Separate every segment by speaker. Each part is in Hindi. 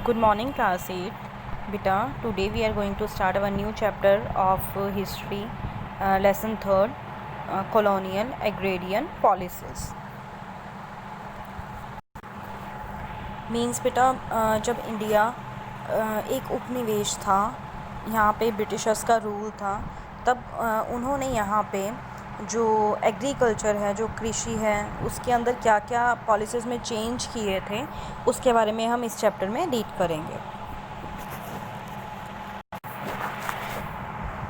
Speaker 1: Good morning, class 8. Beta, today we are going to start our new chapter of history, lesson 3rd, colonial agrarian policies. Means बेटा जब इंडिया एक उपनिवेश था, यहाँ पे ब्रिटिशर्स का रूल था, तब उन्होंने यहाँ पे जो एग्रीकल्चर है, जो कृषि है, उसके अंदर क्या क्या पॉलिसीज़ में चेंज किए थे, उसके बारे में हम इस चैप्टर में रीड करेंगे.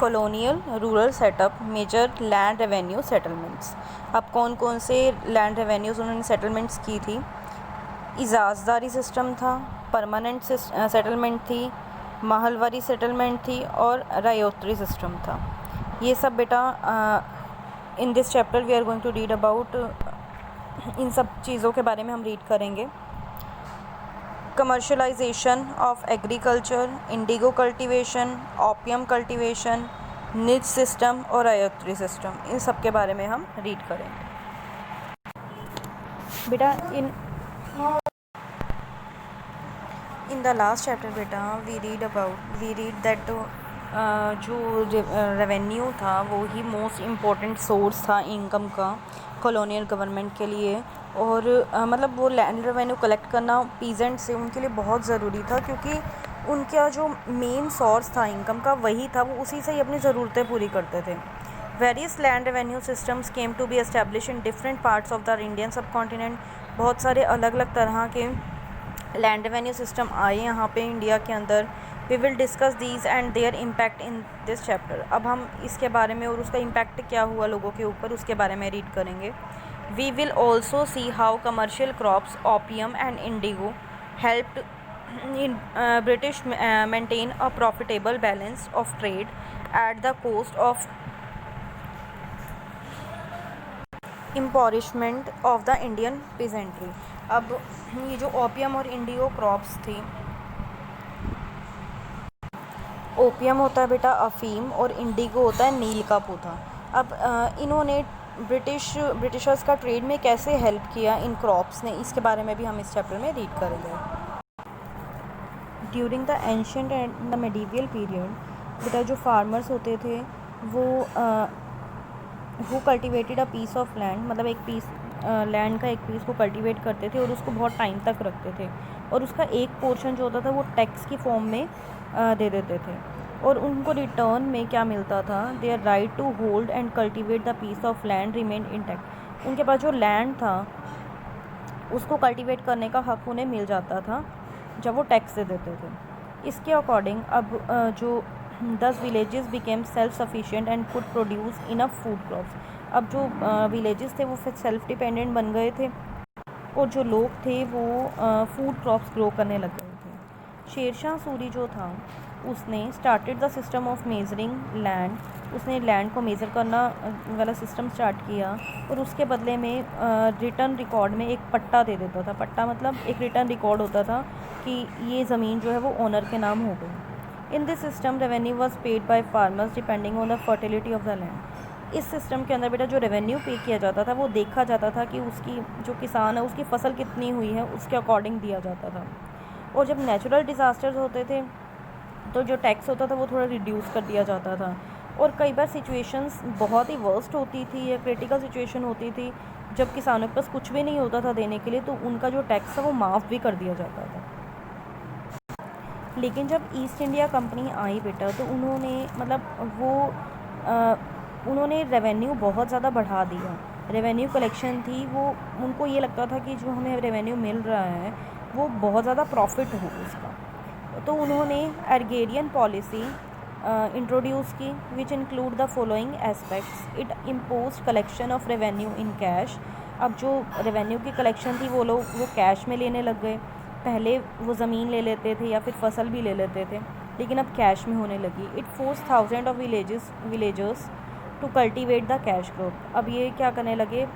Speaker 1: Colonial rural setup, major land revenue settlements. अब कौन कौन से लैंड रेवेन्यूज़ उन्होंने सेटलमेंट्स की थी? इजाज़दारी सिस्टम था, परमानेंट सेटलमेंट थी, महलवारी सेटलमेंट थी और रायोत्री सिस्टम था. ये सब बेटा in this chapter we are going to read about. इन सब चीज़ों के बारे में हम रीड करेंगे. Commercialisation of agriculture, indigo cultivation, opium cultivation, nij system और रायोत्री सिस्टम, इन सब के बारे में हम रीड करेंगे. बेटा इन द लास्ट चैप्टर बेटा वी रीड दैट जो रेवेन्यू था वो ही मोस्ट इम्पोर्टेंट सोर्स था इनकम का कॉलोनियल गवर्नमेंट के लिए. और मतलब वो लैंड रेवेन्यू कलेक्ट करना पीजेंट से उनके लिए बहुत ज़रूरी था, क्योंकि उनका जो मेन सोर्स था इनकम का वही था, वो उसी से ही अपनी ज़रूरतें पूरी करते थे. Various land revenue systems came to be establish in different parts of the Indian subcontinent. बहुत सारे अलग अलग तरह के लैंड रेवेन्यू सिस्टम आए यहाँ पे इंडिया के अंदर. We will discuss these and their impact in this chapter. अब हम इसके बारे में और उसका इम्पैक्ट क्या हुआ लोगों के ऊपर, उसके बारे में रीड करेंगे. We will also see how commercial crops opium and indigo helped in British maintain a profitable balance of trade at the cost of impoverishment of the Indian peasantry. अब ये जो ओपियम और इंडिगो क्रॉप्स थी, ओपियम होता है बेटा अफीम और इंडिगो होता है नील का पौधा. अब इन्होंने ब्रिटिशर्स का ट्रेड में कैसे हेल्प किया इन क्रॉप्स ने, इसके बारे में भी हम इस चैप्टर में रीड करेंगे. During the ancient and the medieval period बेटा जो फार्मर्स होते थे वो cultivated a piece of land, मतलब एक पीस लैंड का एक पीस को कल्टिवेट करते थे और उसको बहुत टाइम तक रखते थे, और उसका एक पोर्शन जो होता था वो टैक्स की फॉर्म में दे देते थे. और उनको रिटर्न में क्या मिलता था? Their right to hold and cultivate the piece of land remain intact. उनके पास जो लैंड था उसको कल्टिवेट करने का हक उन्हें मिल जाता था जब वो टैक्स दे देते थे. इसके अकॉर्डिंग अब जो 10 villages became self sufficient and could produce enough food crops. अब जो विलेजेस थे वो फिर सेल्फ डिपेंडेंट बन गए थे और जो लोग थे वो फूड क्रॉप्स ग्रो करने लग गए थे. शेरशाह सूरी जो था उसने started the system of measuring land. उसने लैंड को मेज़र करना वाला सिस्टम स्टार्ट किया और उसके बदले में रिटर्न रिकॉर्ड में एक पट्टा दे देता था. पट्टा मतलब एक रिटर्न रिकॉर्ड होता था कि ये ज़मीन जो है वो ओनर के नाम हो गई. इन this system revenue was paid by farmers depending on the fertility of the land. इस सिस्टम के अंदर बेटा जो रेवेन्यू पे किया जाता था वो देखा जाता था कि उसकी जो किसान है उसकी फसल कितनी हुई है, उसके अकॉर्डिंग दिया जाता था. और जब नेचुरल डिज़ास्टर्स होते थे तो जो टैक्स होता था वो थोड़ा रिड्यूस कर दिया जाता था. और कई बार सिचुएशंस बहुत ही वर्स्ट होती थी या क्रिटिकल सिचुएशन होती थी जब किसानों के पास कुछ भी नहीं होता था देने के लिए, तो उनका जो टैक्स था वो माफ़ भी कर दिया जाता था. लेकिन जब ईस्ट इंडिया कंपनी आई बेटा तो उन्होंने रेवेन्यू बहुत ज़्यादा बढ़ा दिया. रेवेन्यू कलेक्शन थी वो उनको ये लगता था कि जो हमें रेवेन्यू मिल रहा है वो बहुत ज़्यादा प्रॉफिट हो उसका. तो उन्होंने एग्रेरियन पॉलिसी इंट्रोड्यूस की which include the following aspects. It impose collection of revenue in cash. अब जो रेवेन्यू की कलेक्शन थी वो कैश में लेने लग गए. पहले वो ज़मीन ले लेते थे या फिर फसल भी ले लेते थे, लेकिन अब कैश में होने लगी. It force thousand of villagers to cultivate the cash crop. अब ये क्या करने लगे,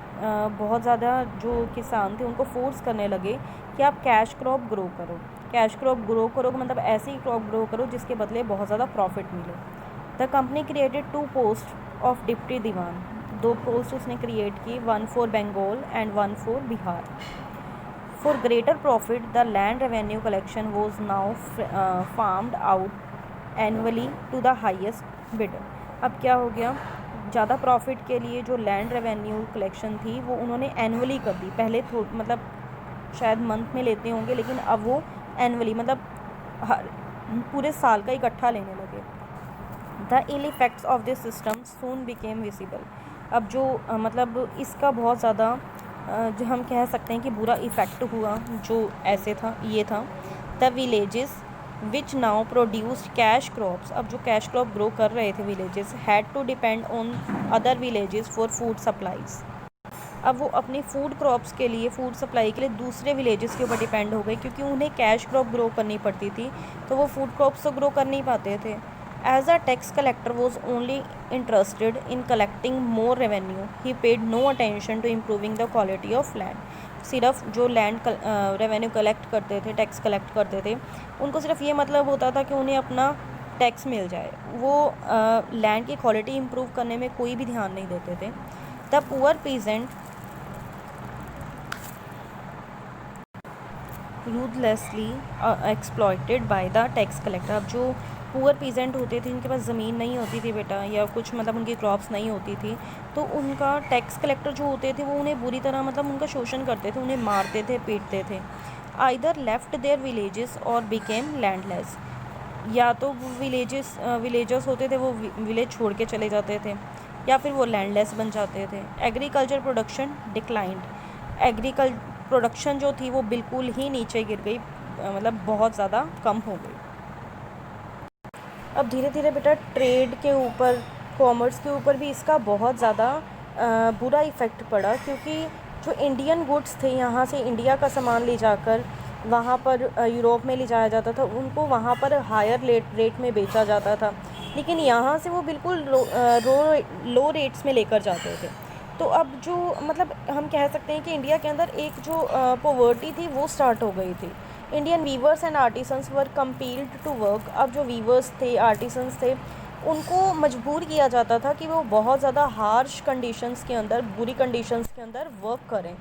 Speaker 1: बहुत ज़्यादा जो किसान थे उनको फोर्स करने लगे कि आप कैश क्रॉप ग्रो करो. कैश क्रॉप ग्रो करो मतलब ऐसी क्रॉप ग्रो करो जिसके बदले बहुत ज़्यादा प्रॉफिट मिले. The company created 2 post of deputy diwan. 2 post उसने क्रिएट की, 1 for Bengal and 1 for Bihar. For greater profit, the land revenue collection was now farmed out annually to the highest bidder. अब क्या हो गया, ज़्यादा प्रॉफिट के लिए जो लैंड रेवेन्यू कलेक्शन थी वो उन्होंने एनुअली कर दी। पहले मतलब शायद मंथ में लेते होंगे, लेकिन अब वो एनुअली मतलब हर पूरे साल का इकट्ठा लेने लगे। The ill effects of this system soon became visible. अब जो मतलब इसका बहुत ज़्यादा जो हम कह सकते हैं कि बुरा इफ़ेक्ट हुआ, जो ऐसे था ये था। The villages which now produced cash crops, अब जो कैश क्रॉप ग्रो कर रहे थे villages, had to depend on other villages for food supplies. अब वो अपनी फूड क्रॉप्स के लिए, फूड सप्लाई के लिए दूसरे विलेजेस के ऊपर डिपेंड हो गए, क्योंकि उन्हें कैश क्रॉप ग्रो करनी पड़ती थी, तो वो फूड क्रॉप्स तो ग्रो कर नहीं पाते थे। As a tax collector was only interested in collecting more revenue, he paid no attention to improving the quality of land. सिर्फ जो लैंड रेवेन्यू कलेक्ट करते थे, टैक्स कलेक्ट करते थे, उनको सिर्फ ये मतलब होता था कि उन्हें अपना टैक्स मिल जाए। वो लैंड की क्वालिटी इम्प्रूव करने में कोई भी ध्यान नहीं देते थे। The poor peasant ruthlessly exploited by the tax collector. अब जो पुअर पीजेंट होते थे, इनके पास ज़मीन नहीं होती थी बेटा, या कुछ मतलब उनकी क्रॉप्स नहीं होती थी, तो उनका टैक्स कलेक्टर जो होते थे वो उन्हें बुरी तरह मतलब उनका शोषण करते थे, उन्हें मारते थे, पीटते थे। आइदर लेफ्ट देयर विलेजेस और बिकेम लैंडलेस, या तो विलेजर्स होते थे वो विलेज छोड़ के चले जाते थे, या फिर वो लैंडलेस बन जाते थे। एग्रीकल्चर प्रोडक्शन डिक्लाइंड, प्रोडक्शन जो थी वो बिल्कुल ही नीचे गिर गई, मतलब बहुत ज़्यादा कम हो गई। अब धीरे धीरे बेटा ट्रेड के ऊपर, कॉमर्स के ऊपर भी इसका बहुत ज़्यादा बुरा इफ़ेक्ट पड़ा, क्योंकि जो इंडियन गुड्स थे, यहाँ से इंडिया का सामान ले जाकर वहाँ पर यूरोप में ले जाया जाता था, उनको वहाँ पर हायर रेट में बेचा जाता था, लेकिन यहाँ से वो बिल्कुल लो रेट्स में लेकर जाते थे। तो अब जो मतलब हम कह सकते हैं कि इंडिया के अंदर एक जो पॉवर्टी थी वो स्टार्ट हो गई थी। Indian weavers and artisans were compelled to work. अब जो वीवर्स थे, आर्टिसंस थे, उनको मजबूर किया जाता था कि वो बहुत ज़्यादा हार्श कंडीशंस के अंदर, बुरी कंडीशंस के अंदर वर्क करें,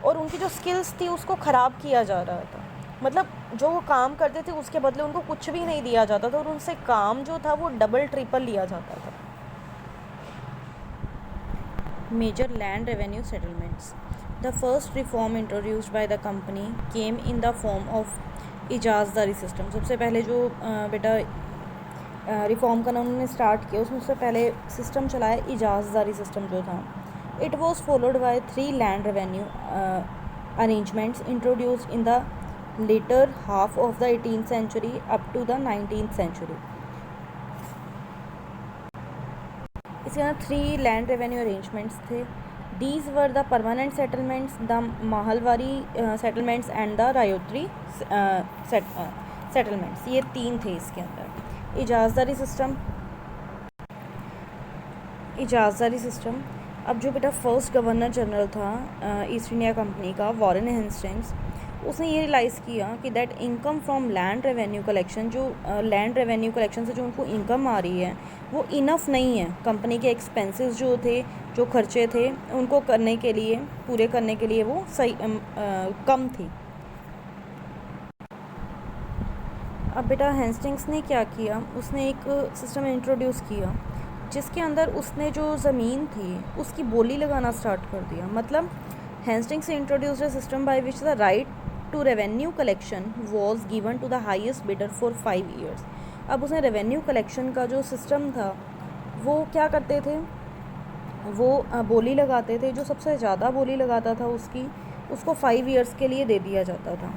Speaker 1: और उनकी जो स्किल्स थी उसको ख़राब किया जा रहा था। मतलब जो वो काम करते थे उसके बदले उनको कुछ भी नहीं दिया जाता था, और उनसे काम जो था वो डबल ट्रिपल लिया जाता था। Major land revenue settlements. The first reform introduced by the company came in the form of ijaradari system. सबसे पहले जो बेटा रिफॉर्म करना उन्होंने स्टार्ट किया, उसमें सबसे पहले सिस्टम चलाया इजाज़दारी सिस्टम जो था। It was followed by 3 land revenue arrangements introduced in the latter half of the 18th century up to the 19th century। इसके अंदर 3 लैंड रेवेन्यू अरेंजमेंट्स थे। These were the permanent settlements, the mahalwari settlements and the ryotwari settlements. ये 3 थे इसके अंदर। इजाज़दारी सिस्टम। अब जो बेटा फर्स्ट गवर्नर जनरल था ईस्ट इंडिया कंपनी का, वॉरेन हेस्टिंग्स, उसने ये रियलाइज़ किया कि that income from land revenue collection, जो लैंड रेवेन्यू कलेक्शन से जो उनको इनकम आ रही है वो इनफ नहीं है। कंपनी के एक्सपेंसेस जो थे, जो खर्चे थे, उनको करने के लिए, पूरे करने के लिए वो सही कम थी। अब बेटा हेस्टिंग्स ने क्या किया, उसने एक सिस्टम इंट्रोड्यूस किया जिसके अंदर उसने जो ज़मीन थी उसकी बोली लगाना स्टार्ट कर दिया। मतलब Hastings introduced a system by which the right to revenue collection was given to the highest bidder for 5 years। अब उसने रेवेन्यू कलेक्शन का जो सिस्टम था वो क्या करते थे, वो बोली लगाते थे, जो सबसे ज़्यादा बोली लगाता था उसको 5 years के लिए दे दिया जाता था।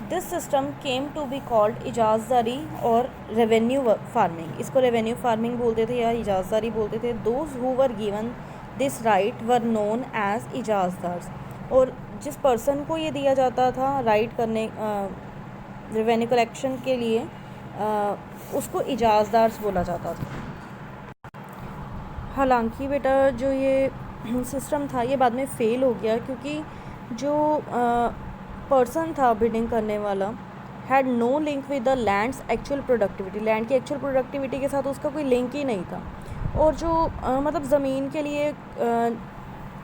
Speaker 1: This system came to be called ijaradari और रेवेन्यू फार्मिंग। इसको रेवेन्यू फार्मिंग बोलते थे या इजाज़दारी बोलते थे। Those who were given this right were known as ijaradars. और जिस पर्सन को ये दिया जाता था राइट करने रेवेन्यू कलेक्शन के लिए, उसको इजाज़दार्स बोला जाता था। हालांकि बेटा जो ये सिस्टम था ये बाद में फ़ेल हो गया, क्योंकि जो पर्सन था बिडिंग करने वाला had no link with the lands actual productivity. Land की एक्चुअल प्रोडक्टिविटी के साथ उसका कोई लिंक ही नहीं था। और जो मतलब ज़मीन के लिए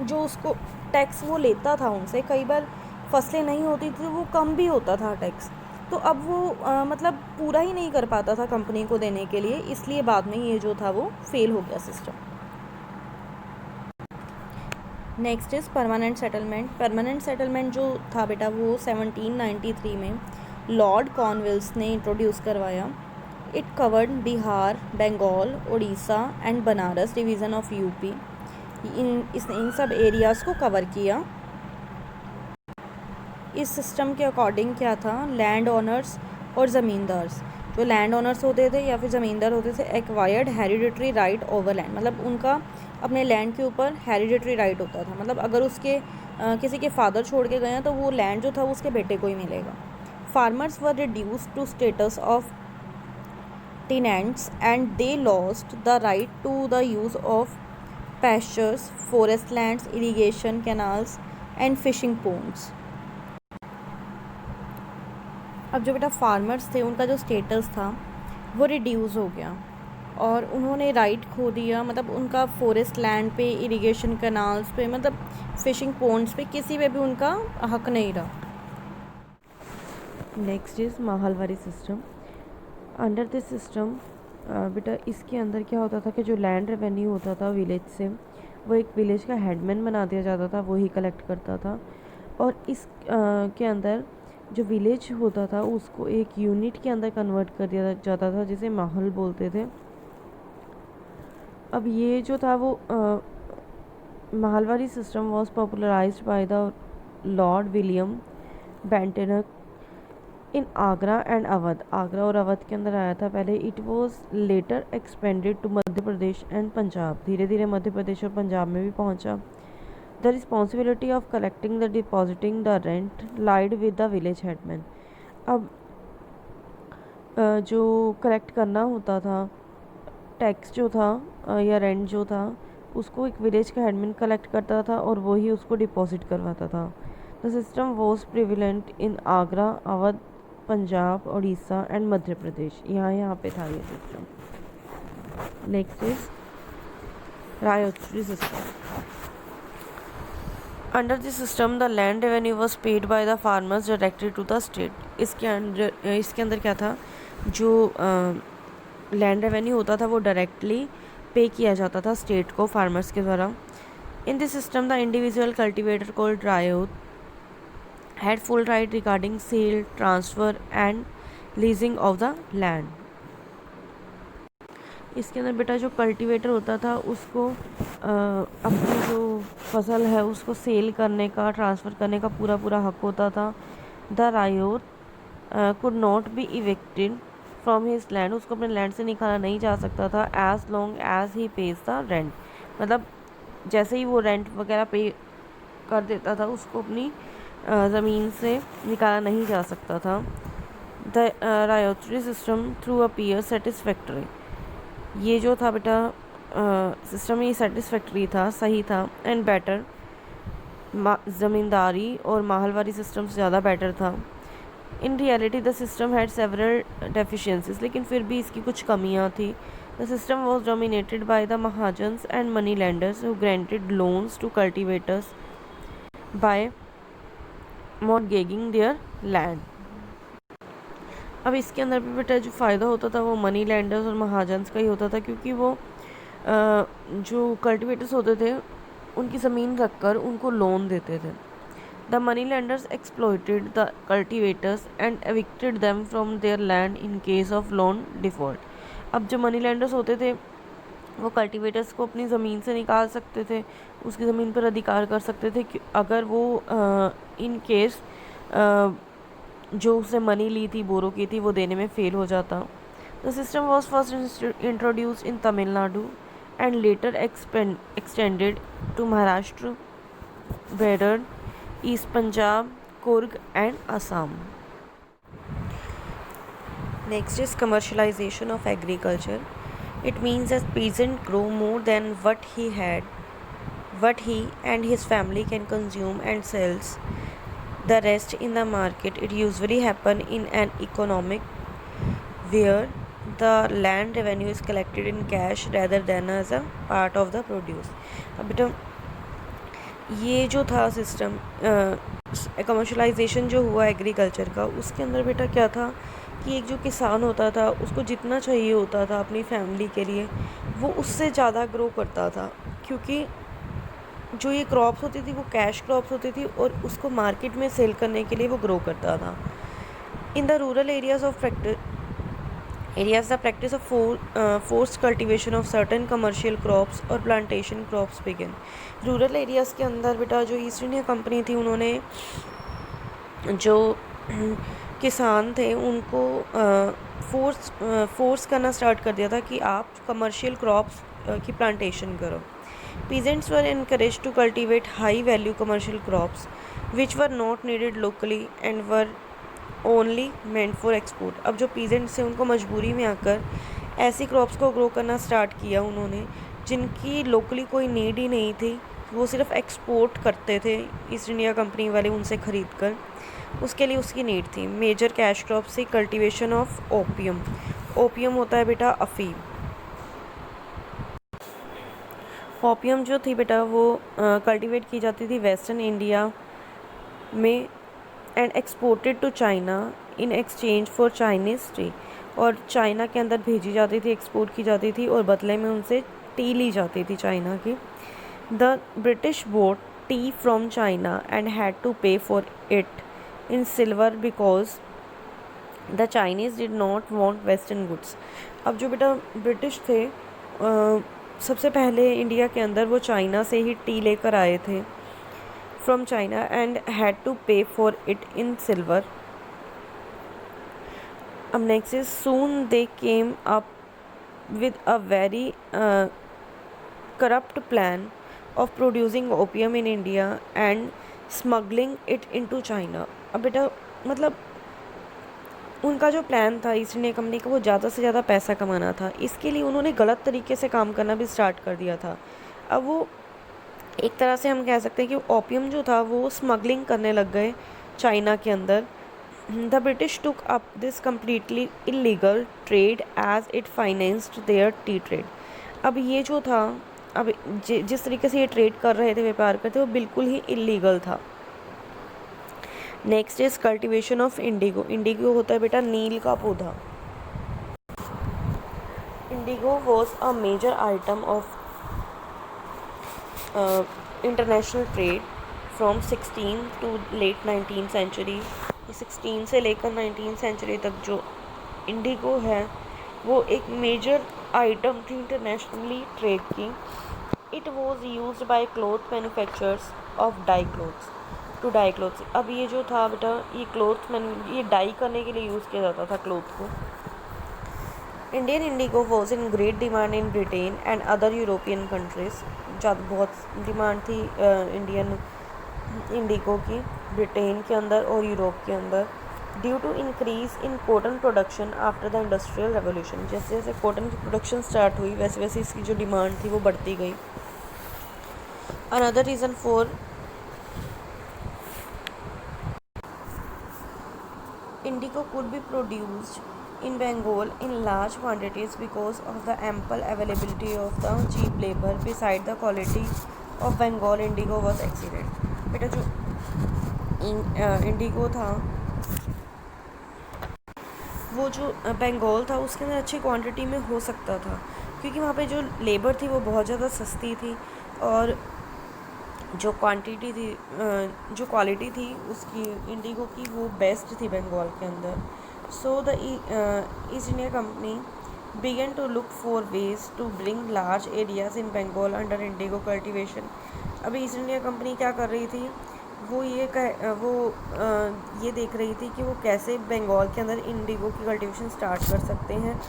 Speaker 1: जो उसको टैक्स वो लेता था उनसे, कई बार फसलें नहीं होती थी वो कम भी होता था टैक्स। तो अब वो मतलब पूरा ही नहीं कर पाता था कंपनी को देने के लिए, इसलिए बाद में ये जो था वो फेल हो गया system. Next is permanent settlement. Permanent settlement जो था बेटा वो 1793 में लॉर्ड कॉर्नवालिस ने इंट्रोड्यूस करवाया। It covered Bihar, Bengal, Orissa and Banaras division of UP. इसने इन सब एरियाज़ को कवर किया। इस सिस्टम के अकॉर्डिंग क्या था, लैंड ओनर्स और ज़मींदार्स, जो लैंड ओनर्स होते थे या फिर ज़मींदार होते थे, acquired hereditary right over land, मतलब उनका अपने लैंड के ऊपर हेरिडिटरी राइट होता था। मतलब अगर उसके किसी के फादर छोड़ के गए हैं तो वो लैंड जो था वो उसके बेटे को ही मिलेगा। Farmers were reduced to status of tenants and they lost the right to the use of pastures, forest lands, irrigation canals and fishing ponds। अब जो बेटा फार्मर्स थे उनका जो स्टेटस था वो रिड्यूस हो गया और उन्होंने राइट खो दिया, मतलब उनका फॉरेस्ट लैंड पे, इरिगेशन कैनाल्स पे, मतलब फिशिंग पॉन्ड्स पे, किसी पे भी उनका हक नहीं रहा। Next is mahalwari system. Under this system बेटा इसके अंदर क्या होता था कि जो लैंड रेवेन्यू होता था विलेज से, वो एक विलेज का हेडमैन बना दिया जाता था, वही कलेक्ट करता था। और इस के अंदर जो विलेज होता था उसको एक यूनिट के अंदर कन्वर्ट कर दिया जाता था, जिसे महल बोलते थे। अब ये जो था वो mahalwari system was popularised by the Lord William Bentinck in Agra and Awadh. Agra और अवध के अंदर आया था पहले। It was later expanded to Madhya Pradesh and Punjab. धीरे धीरे मध्य प्रदेश और पंजाब में भी पहुंचा। The responsibility of collecting the depositing the rent laid with the village headman. अब जो कलेक्ट करना होता था, टैक्स जो था या रेंट जो था, उसको एक विलेज का हेडमैन कलेक्ट करता था और वही उसको डिपॉजिट करवाता था। The system was prevalent in Agra, Awadh, Punjab, Orissa and Madhya Pradesh. यहाँ पे था ये system. Next is ryotwari system. Under this system the land revenue was paid by the farmers directly to the state. इसके अंदर क्या था, जो लैंड रेवेन्यू होता था वो डायरेक्टली पे किया जाता था स्टेट को फार्मर्स के द्वारा। In this system the individual cultivator called ryot had full right regarding sale, transfer and leasing of the land। इसके अंदर बेटा जो कल्टीवेटर होता था उसको अपनी जो फसल है उसको सेल करने का, ट्रांसफ़र करने का पूरा पूरा हक होता था। The ryot could not be evicted from his land. उसको अपने लैंड से निकाला नहीं जा सकता था as long as he pays the rent. मतलब जैसे ही वो रेंट वगैरह पे कर देता था उसको अपनी ज़मीन से निकाला नहीं जा सकता था। The ryotwari system through appear satisfactory. ये जो था बेटा सिस्टम ये सेटिस्फैक्ट्री था, सही था एंड बेटर। ज़मींदारी और माहलवारी सिस्टम से ज़्यादा बेटर था। In reality the system had several deficiencies, लेकिन फिर भी इसकी कुछ कमियां थी। The system was dominated by the mahajans and money lenders who granted loans to cultivators by mortgaging their land. अब इसके अंदर भी बेटा जो फ़ायदा होता था वो मनी लैंडर्स और महाजन्स का ही होता था, क्योंकि वो जो कल्टिवेटर्स होते थे उनकी ज़मीन रखकर उनको लोन देते थे। The money landers exploited the cultivators and evicted them from there land in case of loan default. अब जो मनी लैंडर्स होते थे वो कल्टिवेटर्स को अपनी ज़मीन से निकाल सकते थे, उसकी ज़मीन पर अधिकार कर सकते थे कि अगर वो इन केस जो उसने मनी ली थी, बोरो की थी, वो देने में फेल हो जाता। The system was first introduced in Tamil Nadu and later extended to Maharashtra, Berar, east Punjab, Coorg and Assam. Next is commercialisation of agriculture. It means that peasant grow more than what he and his family can consume and sells the rest in the market. It usually happen in an economic where the land revenue is collected in cash rather than as a part of the produce। अब बेटा ये जो था सिस्टम
Speaker 2: कमर्शलाइजेशन जो हुआ एग्रीकल्चर का, उसके अंदर बेटा क्या था कि एक जो किसान होता था उसको जितना चाहिए होता था अपनी फैमिली के लिए, वो उससे ज़्यादा ग्रो करता था, क्योंकि जो ये क्रॉप्स होती थी वो कैश क्रॉप्स होती थी और उसको मार्केट में सेल करने के लिए वो ग्रो करता था। In the rural areas the practice of forced cultivation of certain commercial crops और plantation crops began। Rural areas के अंदर बेटा जो ईस्ट इंडिया कंपनी थी, उन्होंने जो किसान थे उनको फोर्स करना स्टार्ट कर दिया था कि आप कमर्शियल क्रॉप्स की प्लांटेशन करो। Peasants were encouraged to cultivate high value commercial crops which were not needed locally and were only meant for export. अब जो पीजेंट्स थे उनको मजबूरी में आकर ऐसी क्रॉप्स को ग्रो करना स्टार्ट किया उन्होंने जिनकी लोकली कोई नीड ही नहीं थी, वो सिर्फ एक्सपोर्ट करते थे ईस्ट इंडिया कंपनी वाले उनसे ख़रीद कर, उसके लिए उसकी नीड थी। मेजर कैश क्रॉप से कल्टीवेशन ऑफ ओपियम। ओपियम होता है बेटा अफीम। ओपियम जो थी बेटा वो कल्टीवेट की जाती थी वेस्टर्न इंडिया में and exported to China in exchange for Chinese tea. और चाइना के अंदर भेजी जाती थी, एक्सपोर्ट की जाती थी और बदले में उनसे टी ली जाती थी चाइना की। The British bought tea from China and had to pay for it in silver because the Chinese did not want western goods. अब जो बेटा ब्रिटिश थे सबसे पहले इंडिया के अंदर वो चाइना से ही टी लेकर आए थे from China and had to pay for it in silver. Next is soon they came up with a very corrupt plan of producing opium in India and smuggling it into China। अब बेटा मतलब उनका जो प्लान था ईस्ट इंडिया कंपनी का वो ज़्यादा से ज़्यादा पैसा कमाना था, इसके लिए उन्होंने गलत तरीके से काम करना भी स्टार्ट कर दिया था। अब वो एक तरह से हम कह सकते हैं कि ओपियम जो था वो स्मगलिंग करने लग गए चाइना के अंदर। The British took up this completely illegal trade as it financed their tea trade. अब ये जो था, अब जिस तरीके से ये ट्रेड कर रहे थे, व्यापार करते, वो बिल्कुल ही इलीगल था। Next is cultivation of indigo. Indigo होता है बेटा नील का पौधा। Indigo was a major item of international trade from 16 to late 19 century. 16 से लेकर 19 सेंचुरी तक जो इंडिगो है वो एक मेजर आइटम थी इंटरनेशनली ट्रेड की। It was used by cloth manufacturers of dye cloths to dye cloths. अब ये जो था बेटा ये डाई करने के लिए यूज़ किया जाता था क्लॉथ को। Indian indigo was in great demand in Britain and other European countries. बहुत डिमांड थी इंडियन इंडिगो की ब्रिटेन के अंदर और यूरोप के अंदर। Due to increase in cotton production after the industrial revolution. जैसे जैसे कॉटन की प्रोडक्शन स्टार्ट हुई वैसे वैसे इसकी जो डिमांड थी वो बढ़ती गई। Another reason for Indigo could be produced in Bengal in large quantities because of the ample availability of the cheap labor. Beside the quality of Bengal indigo was excellent। बेटा जो इंडिगो था वो जो बंगाल था उसके अंदर अच्छी क्वांटिटी में हो सकता था क्योंकि वहाँ पे जो लेबर थी वो बहुत ज़्यादा सस्ती थी और जो क्वांटिटी थी जो क्वालिटी थी उसकी इंडिगो की वो बेस्ट थी बंगाल के अंदर। So the East India Company began to look for ways to bring large areas in Bengal under indigo cultivation। अभी ईस्ट इंडिया कंपनी क्या कर रही थी, वो ये देख रही थी कि वो कैसे बंगाल के अंदर इंडिगो की कल्टीवेशन स्टार्ट कर सकते हैं।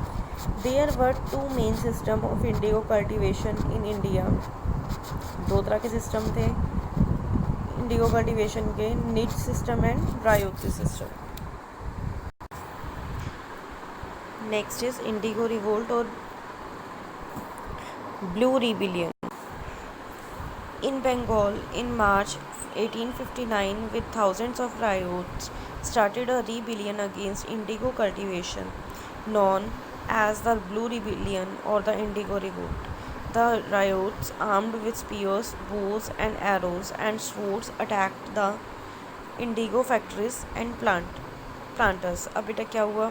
Speaker 2: There were two main system of indigo cultivation in India. दो तरह के सिस्टम थे इंडिगो कल्टीवेशन के, nij system and ryoti system. Next is indigo revolt और blue rebellion in Bengal in March 1859 with thousands of riots started a rebellion against indigo cultivation known as the Blue Rebellion or the Indigo Revolt। The riots, armed with spears, bows and arrows and swords, attacked the Indigo factories and planters. अब बेटा क्या हुआ,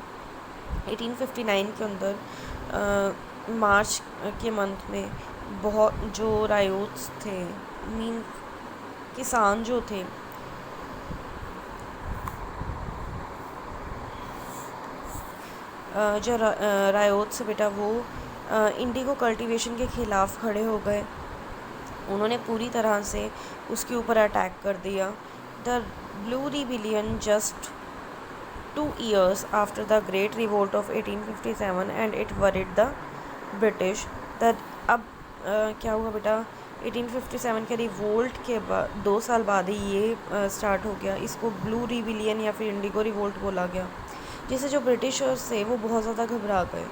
Speaker 2: 1859 के अंदर मार्च के मंथ में बहुत जो रायोट्स थे, मीन किसान जो थे, जो रायोट्स बेटा वो इंडिगो कल्टीवेशन के ख़िलाफ़ खड़े हो गए। उन्होंने पूरी तरह से उसके ऊपर अटैक कर दिया। The blue rebellion just 2 years after the Great Revolt of 1857 and it worried the British that अब क्या हुआ बेटा, 1857 के रिवोल्ट के बाद 2 साल बाद ही ये स्टार्ट हो गया। इसको ब्लू रिबिलियन या फिर इंडिगो रिवोल्ट बोला गया, जिससे जो ब्रिटिशर्स थे वो बहुत ज़्यादा घबरा गए।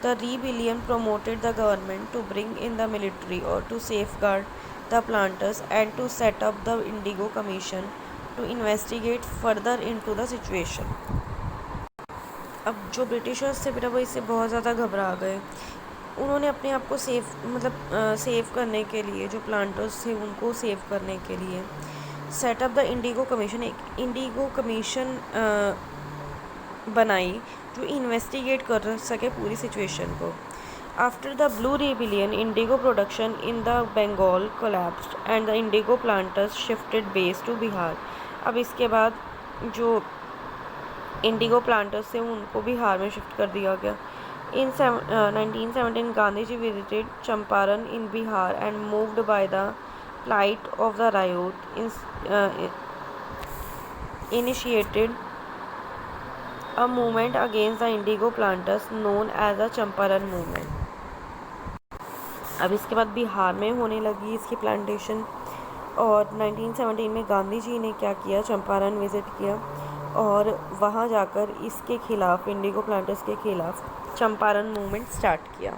Speaker 2: The rebellion promoted the government to bring in the military or to safeguard the planters and to set up the Indigo Commission to investigate further into the situation। अब जो ब्रिटिशर्स थे बेटा वो इससे बहुत ज़्यादा घबरा गए। उन्होंने अपने आप को सेव करने के लिए, जो प्लांटर्स थे उनको सेव करने के लिए सेटअप द इंडिगो कमीशन, एक इंडिगो कमीशन बनाई जो इन्वेस्टिगेट कर सके पूरी सिचुएशन को। After the blue rebellion indigo production in the Bengal collapsed and the indigo planters shifted base to Bihar. अब इसके बाद जो इंडिगो प्लांटर्स थे उनको बिहार में शिफ्ट कर दिया गया। In 1917 Gandhi ji visited Champaran in Bihar and moved by the plight of the riot initiated a movement against the indigo planters known as the Champaran movement। अब इसके बाद बिहार में होने लगी इसकी प्लांटेशन, और 1917 में गांधी जी ने क्या किया, चंपारण विज़िट किया और वहाँ जाकर इसके ख़िलाफ़, इंडिगो प्लांटर्स के ख़िलाफ़ चंपारण मूवमेंट स्टार्ट किया।